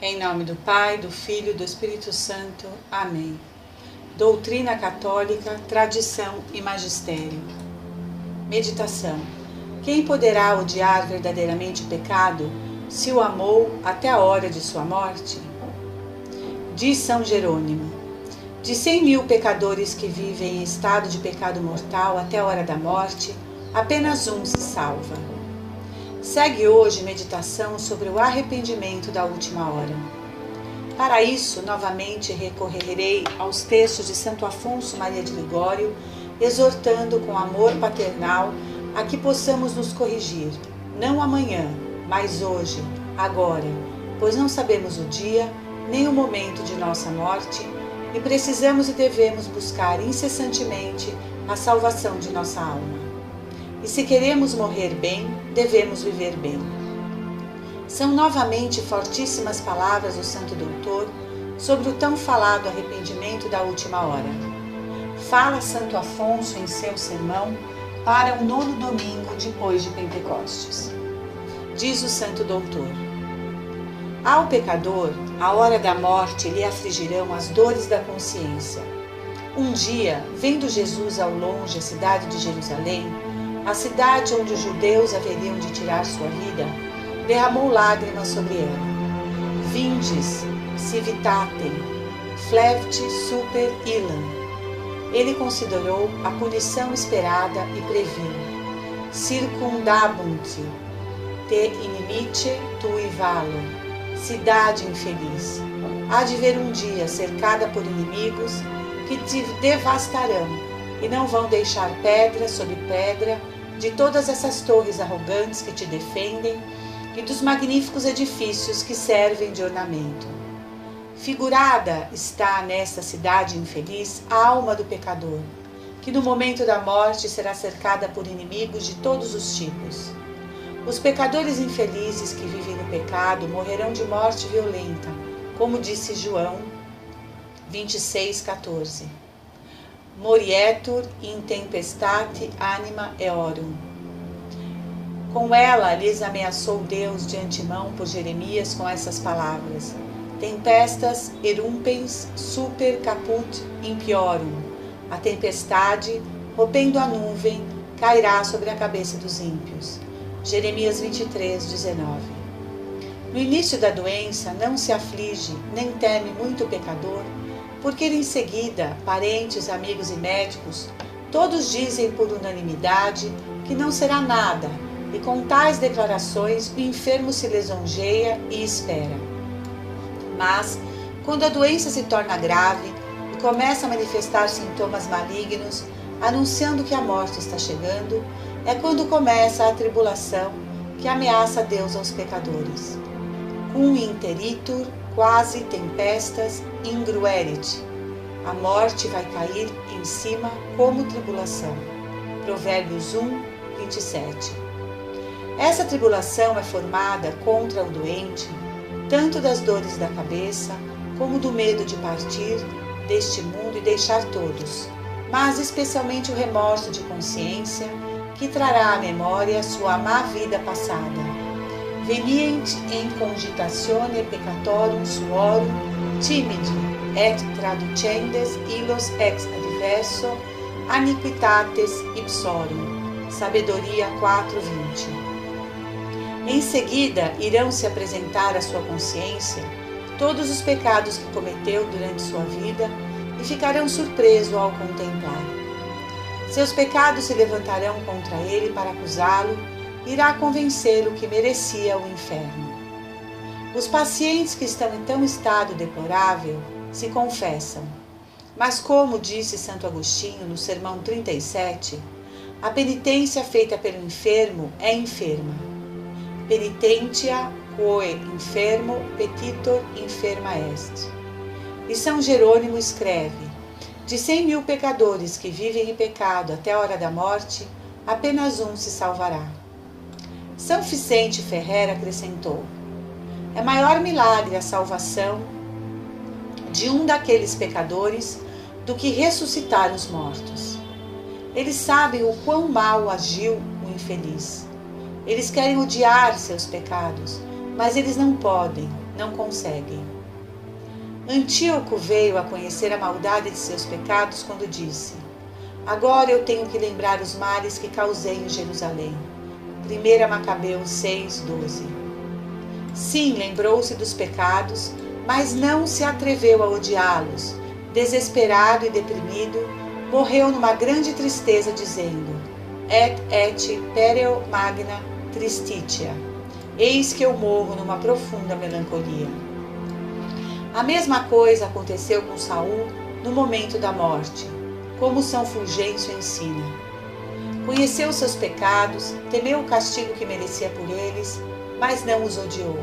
Em nome do Pai, do Filho e do Espírito Santo. Amém. Doutrina católica, tradição e magistério. Meditação. Quem poderá odiar verdadeiramente o pecado, se o amou até a hora de sua morte? Diz São Jerônimo: de 100.000 pecadores que vivem em estado de pecado mortal até a hora da morte, apenas um se salva. Segue hoje meditação sobre o arrependimento da última hora. Para isso, novamente recorrerei aos textos de Santo Afonso Maria de Ligório, exortando com amor paternal a que possamos nos corrigir, não amanhã, mas hoje, agora, pois não sabemos o dia nem o momento de nossa morte e precisamos e devemos buscar incessantemente a salvação de nossa alma. E se queremos morrer bem, devemos viver bem. São novamente fortíssimas palavras do Santo Doutor sobre o tão falado arrependimento da última hora. Fala Santo Afonso em seu sermão para o 9º domingo depois de Pentecostes. Diz o Santo Doutor: ao pecador, à hora da morte, lhe afligirão as dores da consciência. Um dia, vendo Jesus ao longe a cidade de Jerusalém, a cidade onde os judeus haveriam de tirar sua vida, derramou lágrimas sobre ela. Vindes, civitatem, flevte super illam. Ele considerou a punição esperada e previu: circundabunt te inimice tui valo. Cidade infeliz, há de ver um dia cercada por inimigos que te devastarão e não vão deixar pedra sobre pedra de todas essas torres arrogantes que te defendem e dos magníficos edifícios que servem de ornamento. Figurada está nesta cidade infeliz a alma do pecador, que no momento da morte será cercada por inimigos de todos os tipos. Os pecadores infelizes que vivem no pecado morrerão de morte violenta, como disse João 26,14. Morietur in tempestate anima eorum. Com ela lhes ameaçou Deus de antemão por Jeremias com essas palavras: tempestas erumpens super caput impiorum. A tempestade, rompendo a nuvem, cairá sobre a cabeça dos ímpios. Jeremias 23:19. No início da doença não se aflige nem teme muito o pecador, porque em seguida parentes, amigos e médicos todos dizem por unanimidade que não será nada, e com tais declarações o enfermo se lisonjeia e espera. Mas, quando a doença se torna grave e começa a manifestar sintomas malignos, anunciando que a morte está chegando, é quando começa a tribulação que ameaça Deus aos pecadores. Cum interitur quasi tempestas ingruerit. A morte vai cair em cima como tribulação. Provérbios 1:27. Essa tribulação é formada contra o doente, tanto das dores da cabeça, como do medo de partir deste mundo e deixar todos, mas especialmente o remorso de consciência, que trará à memória sua má vida passada. Venient in cogitatione peccatorum suorum timidi, et traducendes illos ex adverso iniquitates ipsorum. Sabedoria 4:20. Em seguida, irão se apresentar à sua consciência todos os pecados que cometeu durante sua vida e ficarão surpresos ao contemplar. Seus pecados se levantarão contra ele para acusá-lo e irá convencê-lo que merecia o inferno. Os pacientes que estão em tão estado deplorável se confessam, mas como disse Santo Agostinho no Sermão 37, a penitência feita pelo enfermo é enferma. Penitentia quoe infermo petitor inferma est. E São Jerônimo escreve: de 100.000 pecadores que vivem em pecado até a hora da morte, apenas um se salvará. São Vicente Ferrer acrescentou: é maior milagre a salvação de um daqueles pecadores do que ressuscitar os mortos. Eles sabem o quão mal agiu o infeliz. Eles querem odiar seus pecados, mas eles não podem, não conseguem. Antíoco veio a conhecer a maldade de seus pecados quando disse: agora eu tenho que lembrar os males que causei em Jerusalém. 1 Macabeus 6:12. Sim, lembrou-se dos pecados, mas não se atreveu a odiá-los. Desesperado e deprimido, morreu numa grande tristeza, dizendo: et pereo magna tristitia. Eis que eu morro numa profunda melancolia. A mesma coisa aconteceu com Saul no momento da morte, como São Fulgêncio ensina. Conheceu seus pecados, temeu o castigo que merecia por eles, mas não os odiou.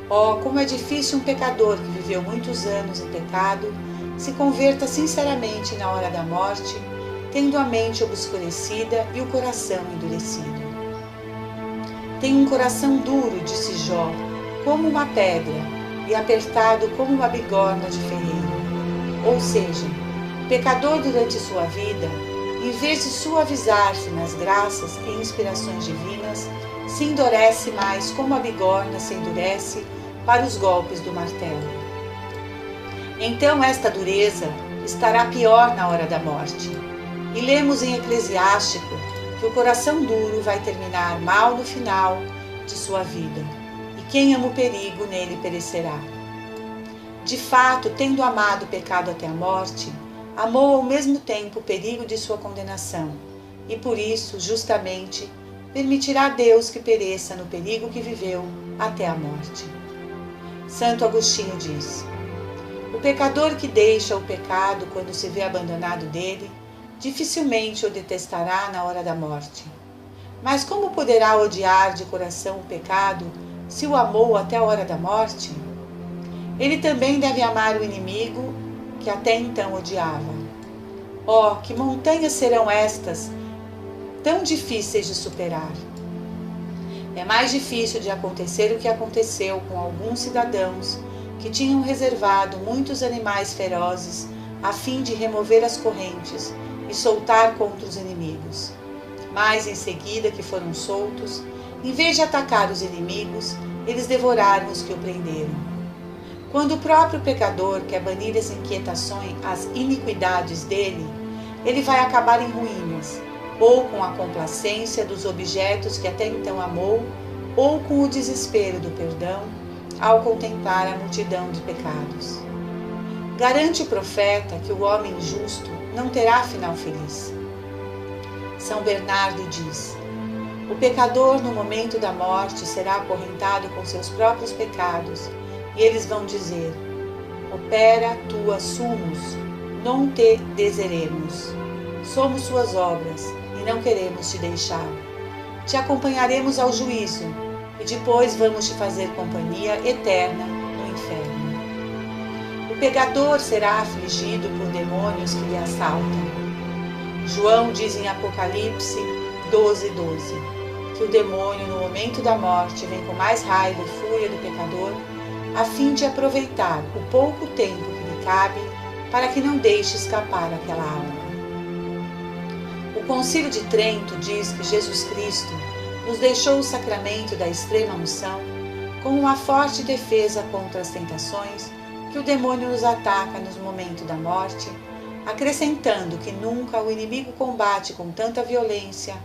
Oh, como é difícil um pecador que viveu muitos anos em pecado se converta sinceramente na hora da morte, tendo a mente obscurecida e o coração endurecido. Tem um coração duro, disse Jó, como uma pedra, e apertado como uma bigorna de ferreiro. Ou seja, o pecador durante sua vida, em vez de suavizar-se nas graças e inspirações divinas, se endurece mais como a bigorna se endurece para os golpes do martelo. Então esta dureza estará pior na hora da morte. E lemos em Eclesiástico que o coração duro vai terminar mal no final de sua vida, e quem ama o perigo nele perecerá. De fato, tendo amado o pecado até a morte, amou ao mesmo tempo o perigo de sua condenação, e por isso, justamente, permitirá a Deus que pereça no perigo que viveu até a morte. Santo Agostinho diz: o pecador que deixa o pecado quando se vê abandonado dele, dificilmente o detestará na hora da morte. Mas como poderá odiar de coração o pecado se o amou até a hora da morte? Ele também deve amar o inimigo que até então odiava. Oh, que montanhas serão estas, tão difíceis de superar! É mais difícil de acontecer o que aconteceu com alguns cidadãos que tinham reservado muitos animais ferozes a fim de remover as correntes e soltar contra os inimigos. Mas em seguida que foram soltos, em vez de atacar os inimigos, eles devoraram os que o prenderam. Quando o próprio pecador quer banir as inquietações, as iniquidades dele, ele vai acabar em ruínas, ou com a complacência dos objetos que até então amou, ou com o desespero do perdão, ao contemplar a multidão de pecados. Garante o profeta que o homem justo não terá final feliz. São Bernardo diz: o pecador no momento da morte será acorrentado com seus próprios pecados, e eles vão dizer: opera tua sumus, non te deseremus. Somos suas obras, e não queremos te deixar. Te acompanharemos ao juízo, e depois vamos te fazer companhia eterna no inferno. O pecador será afligido por demônios que lhe assaltam. João diz em Apocalipse 12:12 que o demônio no momento da morte vem com mais raiva e fúria do pecador, a fim de aproveitar o pouco tempo que lhe cabe para que não deixe escapar aquela alma. O Concílio de Trento diz que Jesus Cristo nos deixou o sacramento da extrema unção como uma forte defesa contra as tentações que o demônio nos ataca no momento da morte, acrescentando que nunca o inimigo combate com tanta violência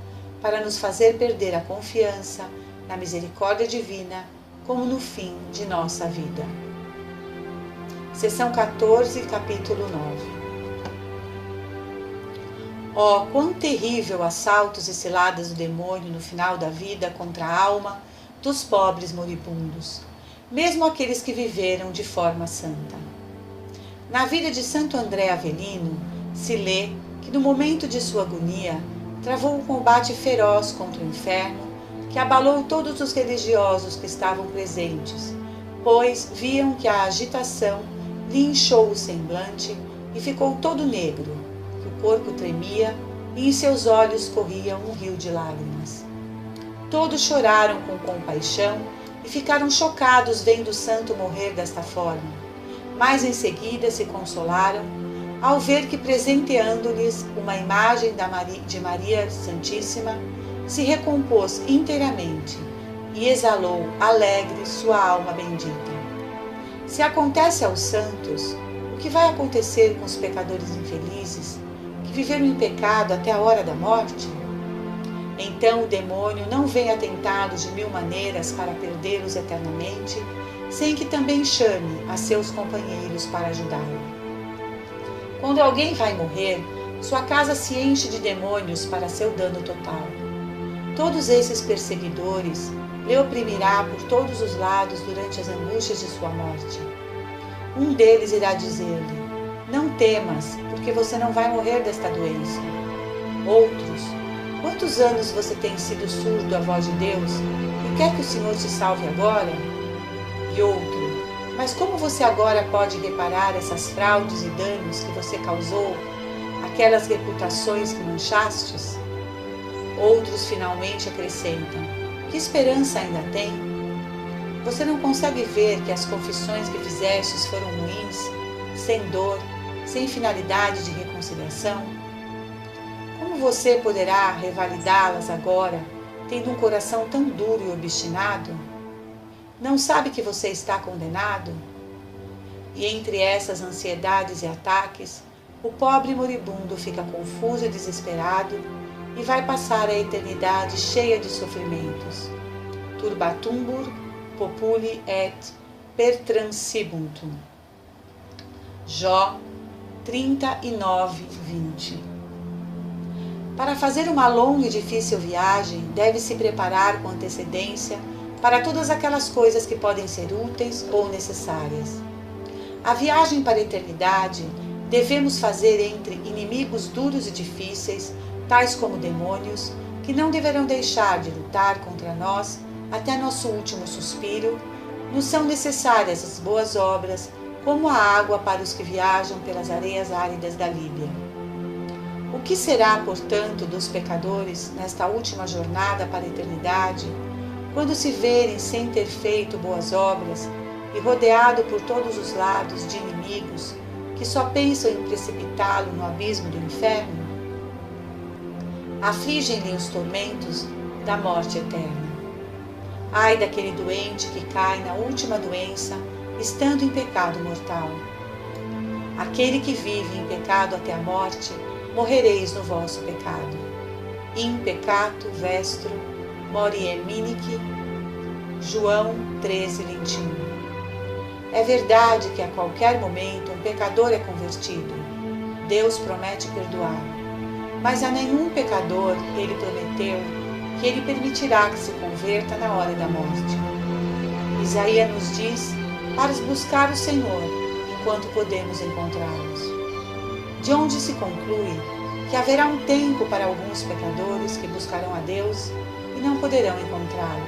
para nos fazer perder a confiança na misericórdia divina como no fim de nossa vida. Seção 14, capítulo 9. Oh, quão terrível assaltos e ciladas do demônio no final da vida contra a alma dos pobres moribundos, mesmo aqueles que viveram de forma santa. Na vida de Santo André Avelino, se lê que no momento de sua agonia, travou um combate feroz contra o inferno que abalou todos os religiosos que estavam presentes, pois viam que a agitação lhe inchou o semblante e ficou todo negro, que o corpo tremia e em seus olhos corria um rio de lágrimas. Todos choraram com compaixão e ficaram chocados vendo o santo morrer desta forma, mas em seguida se consolaram ao ver que, presenteando-lhes uma imagem de Maria Santíssima, se recompôs inteiramente e exalou alegre sua alma bendita. Se acontece aos santos, o que vai acontecer com os pecadores infelizes, que viveram em pecado até a hora da morte? Então o demônio não vem atentá-los de mil maneiras para perdê-los eternamente, sem que também chame a seus companheiros para ajudá-lo. Quando alguém vai morrer, sua casa se enche de demônios para seu dano total. Todos esses perseguidores lhe oprimirá por todos os lados durante as angústias de sua morte. Um deles irá dizer-lhe: não temas, porque você não vai morrer desta doença. Outros: quantos anos você tem sido surdo à voz de Deus e quer que o Senhor te salve agora? E outro: mas como você agora pode reparar essas fraudes e danos que você causou, aquelas reputações que manchastes? Outros finalmente acrescentam: que esperança ainda tem? Você não consegue ver que as confissões que fizestes foram ruins, sem dor, sem finalidade de reconciliação? Como você poderá revalidá-las agora, tendo um coração tão duro e obstinado? Não sabe que você está condenado? E entre essas ansiedades e ataques, o pobre moribundo fica confuso e desesperado e vai passar a eternidade cheia de sofrimentos. Turbatumbur populi et pertransibuntum. Jó 39:20. Para fazer uma longa e difícil viagem, deve-se preparar com antecedência para todas aquelas coisas que podem ser úteis ou necessárias. A viagem para a eternidade devemos fazer entre inimigos duros e difíceis, tais como demônios, que não deverão deixar de lutar contra nós até nosso último suspiro. Nos são necessárias as boas obras, como a água para os que viajam pelas areias áridas da Líbia. O que será, portanto, dos pecadores nesta última jornada para a eternidade, quando se verem sem ter feito boas obras e rodeado por todos os lados de inimigos que só pensam em precipitá-lo no abismo do inferno? Afligem-lhe os tormentos da morte eterna. Ai daquele doente que cai na última doença, estando em pecado mortal. Aquele que vive em pecado até a morte, morrereis no vosso pecado. In peccato vestro morieminique. João 13:21. É verdade que a qualquer momento um pecador é convertido. Deus promete perdoar. Mas a nenhum pecador ele prometeu que ele permitirá que se converta na hora da morte. Isaías nos diz para buscar o Senhor enquanto podemos encontrá-los. De onde se conclui que haverá um tempo para alguns pecadores que buscarão a Deus e não poderão encontrá-lo.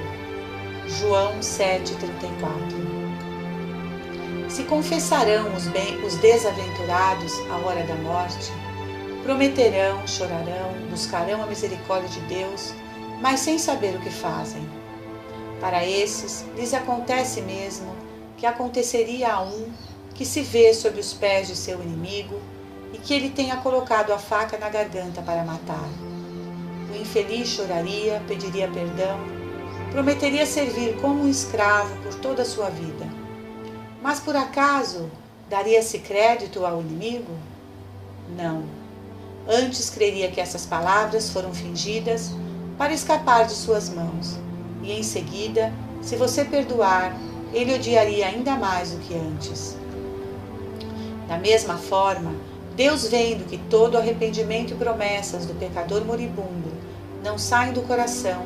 João 7:34. Se confessarão os desaventurados à hora da morte, prometerão, chorarão, buscarão a misericórdia de Deus, mas sem saber o que fazem. Para esses, lhes acontece mesmo que aconteceria a um que se vê sob os pés de seu inimigo e que ele tenha colocado a faca na garganta para matar. O infeliz choraria, pediria perdão, prometeria servir como um escravo por toda a sua vida. Mas por acaso daria-se crédito ao inimigo? Não. Antes creria que essas palavras foram fingidas para escapar de suas mãos, e em seguida, se você perdoar, ele odiaria ainda mais do que antes. Da mesma forma, Deus, vendo que todo arrependimento e promessas do pecador moribundo não saem do coração,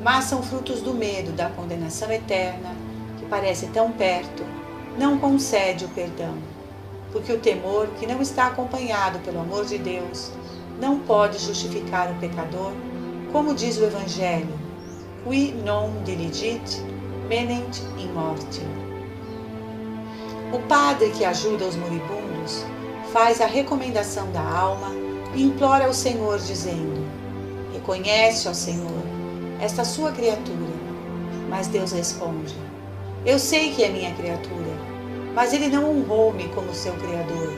mas são frutos do medo da condenação eterna, que parece tão perto, não concede o perdão, porque o temor que não está acompanhado pelo amor de Deus não pode justificar o pecador, como diz o Evangelho: qui non diligit menent in morte. O padre que ajuda os moribundos faz a recomendação da alma e implora ao Senhor, dizendo: reconhece, ó Senhor, esta sua criatura. Mas Deus responde: eu sei que é minha criatura, mas ele não honrou-me como seu Criador.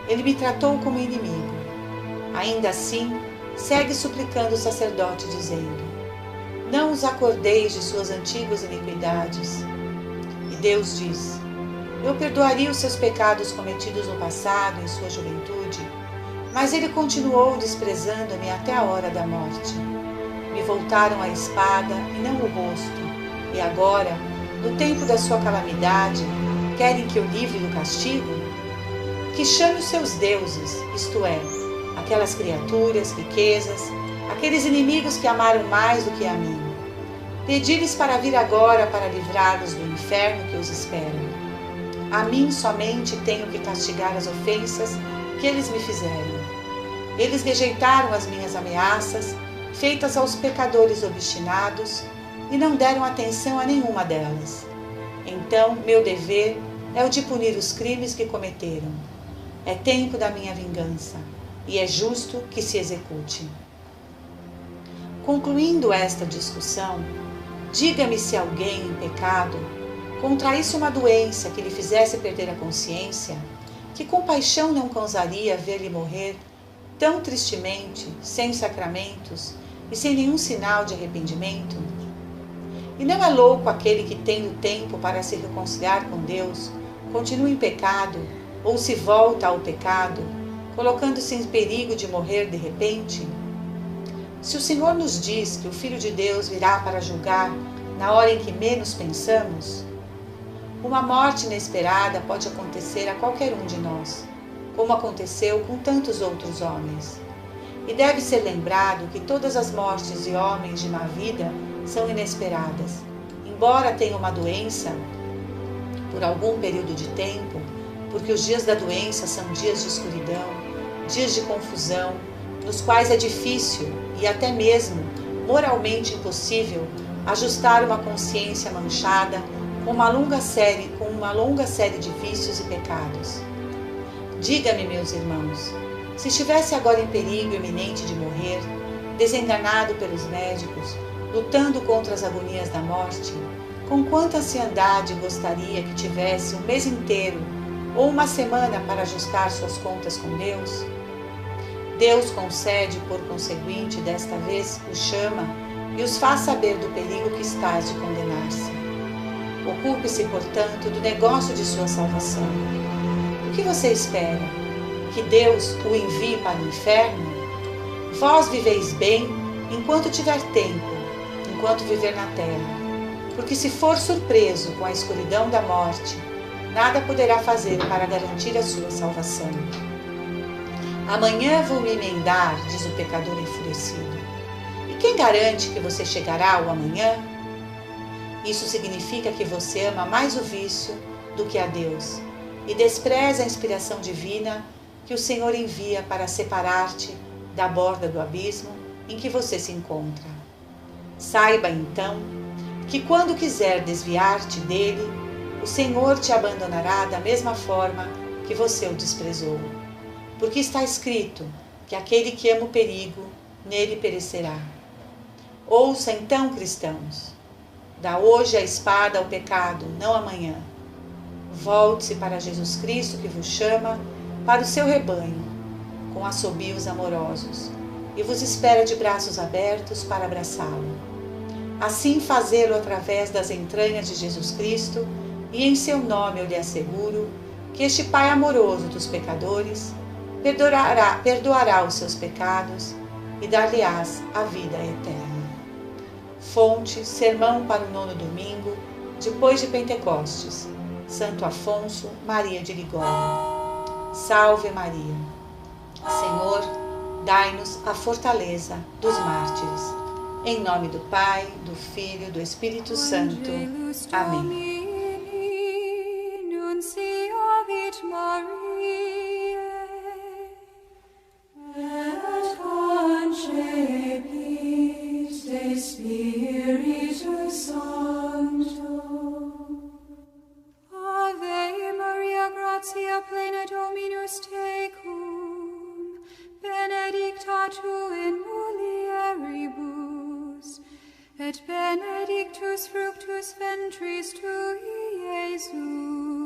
Ele me tratou como inimigo. Ainda assim, segue suplicando o sacerdote, dizendo: não os acordeis de suas antigas iniquidades. E Deus diz: eu perdoaria os seus pecados cometidos no passado, em sua juventude, mas ele continuou desprezando-me até a hora da morte. Me voltaram a espada e não o rosto, e agora, no tempo da sua calamidade, querem que eu livre do castigo? Que chame os seus deuses, isto é, aquelas criaturas, riquezas, aqueles inimigos que amaram mais do que a mim. Pedi-lhes para vir agora para livrá-los do inferno que os espera. A mim somente tenho que castigar as ofensas que eles me fizeram. Eles rejeitaram as minhas ameaças, feitas aos pecadores obstinados, e não deram atenção a nenhuma delas. Então, meu dever é o de punir os crimes que cometeram. É tempo da minha vingança, e é justo que se execute. Concluindo esta discussão, diga-me se alguém em pecado contraísse uma doença que lhe fizesse perder a consciência, que compaixão não causaria ver-lhe morrer tão tristemente, sem sacramentos e sem nenhum sinal de arrependimento? E não é louco aquele que, tendo tempo para se reconciliar com Deus, continua em pecado ou se volta ao pecado, colocando-se em perigo de morrer de repente? Se o Senhor nos diz que o Filho de Deus virá para julgar na hora em que menos pensamos, uma morte inesperada pode acontecer a qualquer um de nós, como aconteceu com tantos outros homens. E deve ser lembrado que todas as mortes de homens de má vida são inesperadas. Embora tenha uma doença por algum período de tempo, porque os dias da doença são dias de escuridão, dias de confusão, nos quais é difícil e até mesmo moralmente impossível ajustar uma consciência manchada com uma longa série de vícios e pecados. Diga-me, meus irmãos, se estivesse agora em perigo iminente de morrer, desenganado pelos médicos, lutando contra as agonias da morte, com quanta ansiedade gostaria que tivesse um mês inteiro ou uma semana para ajustar suas contas com Deus? Deus concede, por conseguinte, desta vez o chama e os faz saber do perigo que estás de condenar-se. Ocupe-se, portanto, do negócio de sua salvação. O que você espera? Que Deus o envie para o inferno? Vós viveis bem enquanto tiver tempo, enquanto viver na terra. Porque se for surpreso com a escuridão da morte, nada poderá fazer para garantir a sua salvação. Amanhã vou me emendar, diz o pecador enfurecido. E quem garante que você chegará ao amanhã? Isso significa que você ama mais o vício do que a Deus e despreza a inspiração divina que o Senhor envia para separar-te da borda do abismo em que você se encontra. Saiba, então, que quando quiser desviar-te dele, o Senhor te abandonará da mesma forma que você o desprezou. Porque está escrito que aquele que ama o perigo, nele perecerá. Ouça então, cristãos, dá hoje a espada ao pecado, não amanhã. Volte-se para Jesus Cristo que vos chama para o seu rebanho, com assobios amorosos, e vos espera de braços abertos para abraçá-lo. Assim fazê-lo através das entranhas de Jesus Cristo, e em seu nome eu lhe asseguro que este Pai amoroso dos pecadores perdoará os seus pecados e dar-lhe-ás a vida eterna. Fonte, sermão para o 9º domingo, depois de Pentecostes, Santo Afonso Maria de Ligório. Salve Maria! Senhor, dai-nos a fortaleza dos mártires. Em nome do Pai, do Filho e do Espírito Santo. Amém. Spiritus Sancto. Ave Maria, gratia plena Dominus tecum, benedicta tu in mulieribus, et benedictus fructus ventris tui, Iesus.